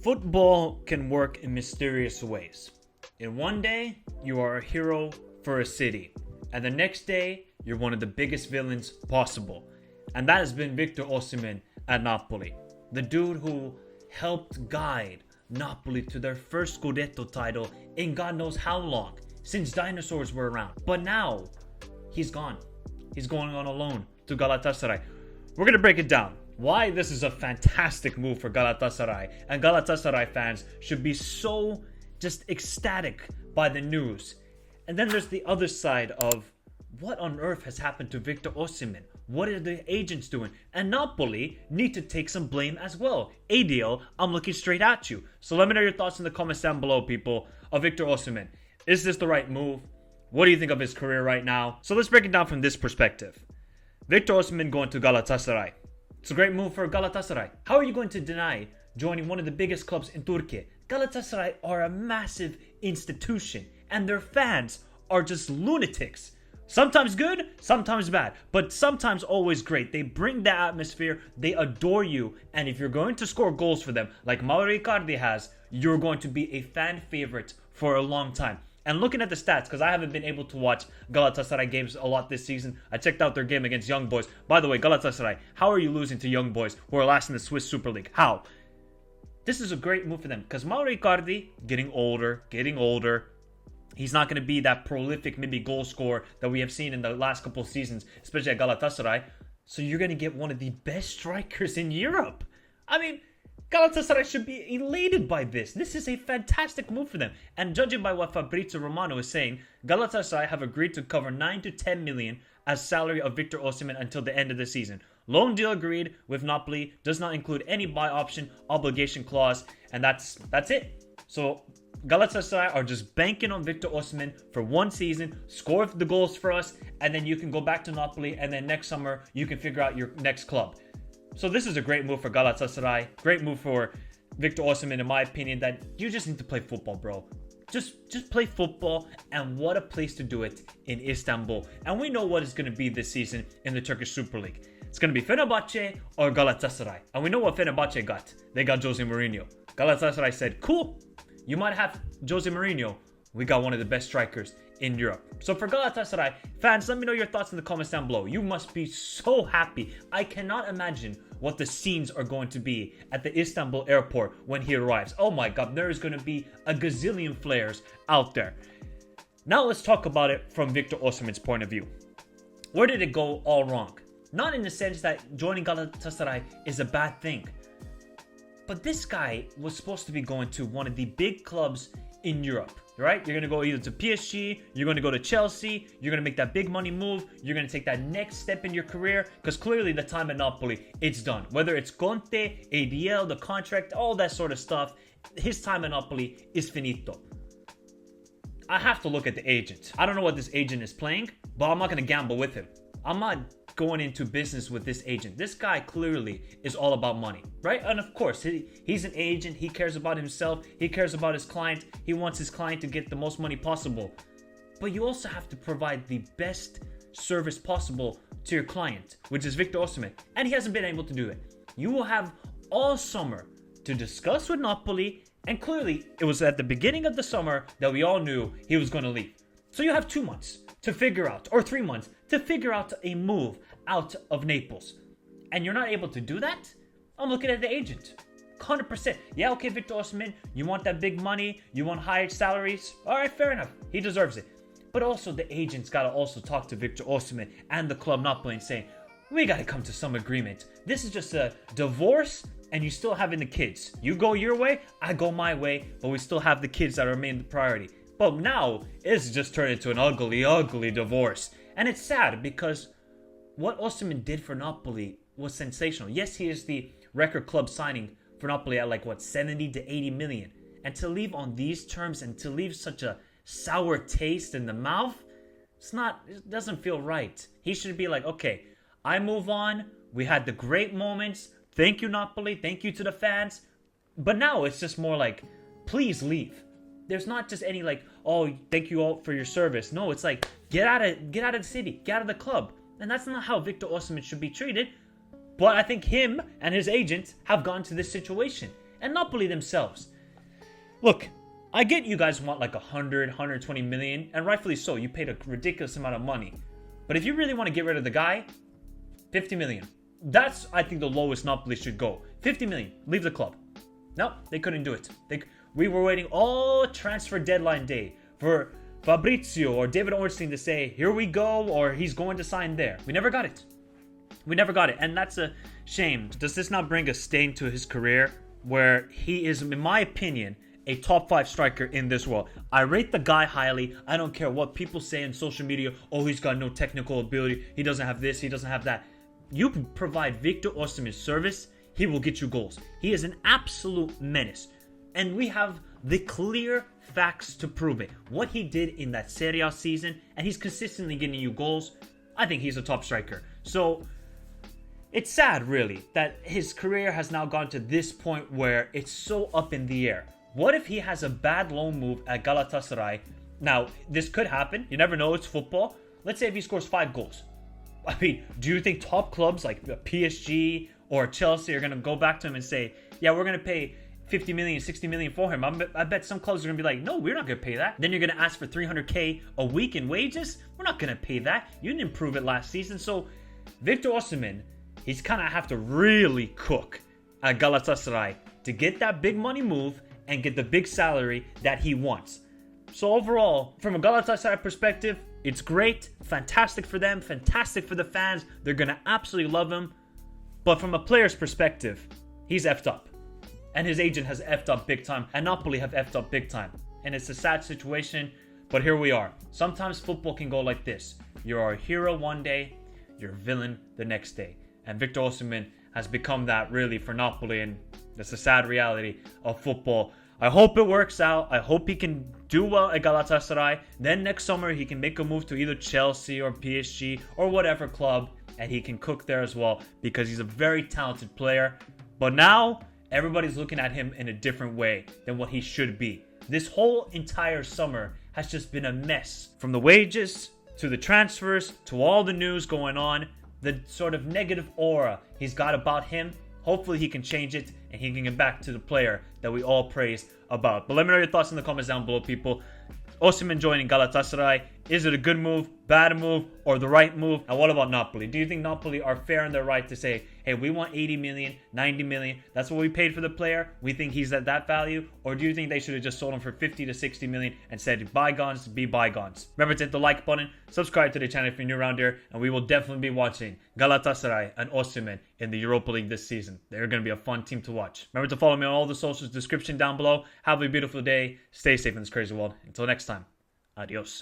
Football can work in mysterious ways. In one day, you are a hero for a city, and the next day, you're one of the biggest villains possible. And that has been Victor Osimhen at Napoli. The dude who helped guide Napoli to their first Scudetto title in God knows how long, since dinosaurs were around. But now, he's gone. He's going on a loan to Galatasaray. We're going to break it down. Why this is a fantastic move for Galatasaray, and Galatasaray fans should be so just ecstatic by the news. And then there's the other side of what on earth has happened to Victor Osimhen? What are the agents doing? And Napoli need to take some blame as well. ADL, I'm looking straight at you. So let me know your thoughts in the comments down below, people, of Victor Osimhen. Is this the right move? What do you think of his career right now? So let's break it down from this perspective. Victor Osimhen going to Galatasaray. It's a great move for Galatasaray. How are you going to deny joining one of the biggest clubs in Turkey? Galatasaray are a massive institution, and their fans are just lunatics. Sometimes good, sometimes bad, but sometimes always great. They bring the atmosphere, they adore you, and if you're going to score goals for them, like Mauro Icardi has, you're going to be a fan favorite for a long time. And looking at the stats, because I haven't been able to watch Galatasaray games a lot this season. I checked out their game against Young Boys. By the way, Galatasaray, how are you losing to Young Boys who are last in the Swiss Super League? How? This is a great move for them, because Mauro Icardi, getting older. He's not going to be that prolific, maybe goal scorer that we have seen in the last couple of seasons, especially at Galatasaray. So you're going to get one of the best strikers in Europe. I mean, Galatasaray should be elated by this. This is a fantastic move for them. And judging by what Fabrizio Romano is saying, Galatasaray have agreed to cover 9 to 10 million as salary of Victor Osimhen until the end of the season. Loan deal agreed with Napoli, does not include any buy option obligation clause, and that's it. So Galatasaray are just banking on Victor Osimhen for one season, score the goals for us, and then you can go back to Napoli, and then next summer you can figure out your next club. So this is a great move for Galatasaray. Great move for Victor Osimhen, in my opinion, that you just need to play football, bro. Just play football, and what a place to do it in Istanbul. And we know what it's going to be this season in the Turkish Super League. It's going to be Fenerbahce or Galatasaray. And we know what Fenerbahce got. They got Jose Mourinho. Galatasaray said, cool, you might have Jose Mourinho. We got one of the best strikers in Europe. So for Galatasaray fans, let me know your thoughts in the comments down below. You must be so happy. I cannot imagine what the scenes are going to be at the Istanbul airport when he arrives. Oh my God, there is going to be a gazillion flares out there. Now let's talk about it from Victor Osimhen's point of view. Where did it go all wrong? Not in the sense that joining Galatasaray is a bad thing. But this guy was supposed to be going to one of the big clubs in Europe. Right? You're going to go either to PSG, you're going to go to Chelsea, you're going to make that big money move, you're going to take that next step in your career, because clearly the time at Napoli, it's done. Whether it's Conte, ADL, the contract, all that sort of stuff, his time at Napoli is finito. I have to look at the agent. I don't know what this agent is playing, but I'm not going to gamble with him. I'm not going into business with this agent. This guy clearly is all about money, right? And of course, he's an agent. He cares about himself. He cares about his client. He wants his client to get the most money possible. But you also have to provide the best service possible to your client, which is Victor Osimhen. And he hasn't been able to do it. You will have all summer to discuss with Napoli. And clearly, it was at the beginning of the summer that we all knew he was going to leave. So you have 2 months to figure out, or 3 months, to figure out a move out of Naples. And you're not able to do that? I'm looking at the agent. 100%. Yeah, okay, Victor Osimhen, you want that big money, you want higher salaries. All right, fair enough. He deserves it. But also the agent's got to also talk to Victor Osimhen and the club Napoli and say, we got to come to some agreement. This is just a divorce and you still having the kids. You go your way, I go my way, but we still have the kids that remain the priority. But now, it's just turned into an ugly, ugly divorce. And it's sad because what Osimhen did for Napoli was sensational. Yes, he is the record club signing for Napoli at 70 to 80 million. And to leave on these terms and to leave such a sour taste in the mouth, it doesn't feel right. He should be like, okay, I move on. We had the great moments. Thank you, Napoli. Thank you to the fans. But now it's just more like, please leave. There's not just any oh, thank you all for your service. No, it's like, get out of the city, get out of the club. And that's not how Victor Osimhen should be treated. But I think him and his agent have gotten to this situation. and Napoli themselves. Look, I get you guys want like 100, 120 million, and rightfully so. You paid a ridiculous amount of money. But if you really want to get rid of the guy, 50 million. That's, I think, the lowest Napoli should go. 50 million. Leave the club. No, they couldn't do it. We were waiting all transfer deadline day for Fabrizio or David Ornstein to say, here we go, or he's going to sign there. We never got it. We never got it, and that's a shame. Does this not bring a stain to his career where he is, in my opinion, a top 5 striker in this world? I rate the guy highly. I don't care what people say on social media. Oh, he's got no technical ability. He doesn't have this. He doesn't have that. You can provide Victor Osimhen service. He will get you goals. He is an absolute menace. And we have the clear facts to prove it. What he did in that Serie A season, and he's consistently getting you goals. I think he's a top striker. So it's sad, really, that his career has now gone to this point where it's so up in the air. What if he has a bad loan move at Galatasaray? Now, this could happen. You never know. It's football. Let's say if he scores 5 goals. I mean, do you think top clubs like PSG or Chelsea are going to go back to him and say, yeah, we're going to pay 50 million, 60 million for him? I bet some clubs are going to be like, no, we're not going to pay that. Then you're going to ask for 300k a week in wages? We're not going to pay that. You didn't improve it last season. So Victor Osimhen, he's kind of have to really cook at Galatasaray to get that big money move and get the big salary that he wants. So overall, from a Galatasaray perspective, it's great, fantastic for them, fantastic for the fans. They're going to absolutely love him. But from a player's perspective, he's effed up. And his agent has effed up big time. And Napoli have effed up big time. And it's a sad situation, but here we are. Sometimes football can go like this. You're a hero one day, you're a villain the next day. And Victor Osimhen has become that really for Napoli, and that's a sad reality of football. I hope it works out. I hope he can do well at Galatasaray. Then next summer he can make a move to either Chelsea or PSG or whatever club, and he can cook there as well because he's a very talented player. But now everybody's looking at him in a different way than what he should be. This whole entire summer has just been a mess. From the wages to the transfers to all the news going on, the sort of negative aura he's got about him. Hopefully he can change it and he can get back to the player that we all praise about. But let me know your thoughts in the comments down below, people. Osimhen joining Galatasaray. Is it a good move, bad move, or the right move? And what about Napoli? Do you think Napoli are fair in their right to say, hey, we want 80 million, 90 million. That's what we paid for the player. We think he's at that value. Or do you think they should have just sold him for 50 to 60 million and said bygones be bygones? Remember to hit the like button, subscribe to the channel if you're new around here, and we will definitely be watching Galatasaray and Osimhen in the Europa League this season. They're going to be a fun team to watch. Remember to follow me on all the socials, description down below. Have a beautiful day. Stay safe in this crazy world. Until next time, adios.